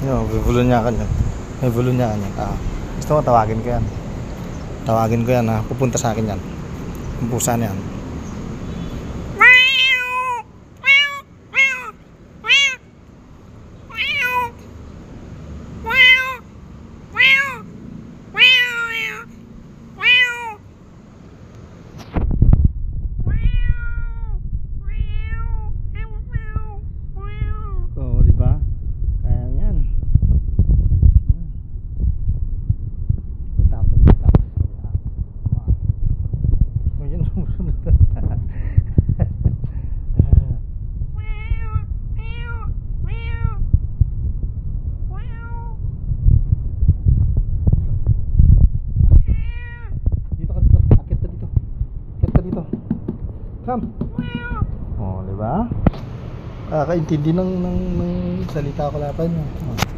Yun, bubulunyakan ka niyan. May bulunyakan yan. Gusto mo tawagin ko yan. Tawagin ko yan ha. Pupunta sa akin yan. Ang pusa na yan. Oo, di ba? Kaya yan. Tapos. Oh, yan sumusunod. Dito ka dito. Akit ka dito. Akit ka dito. Come. Oh, di ba? Kakaintindi ng salita ko lapan niya. Oh.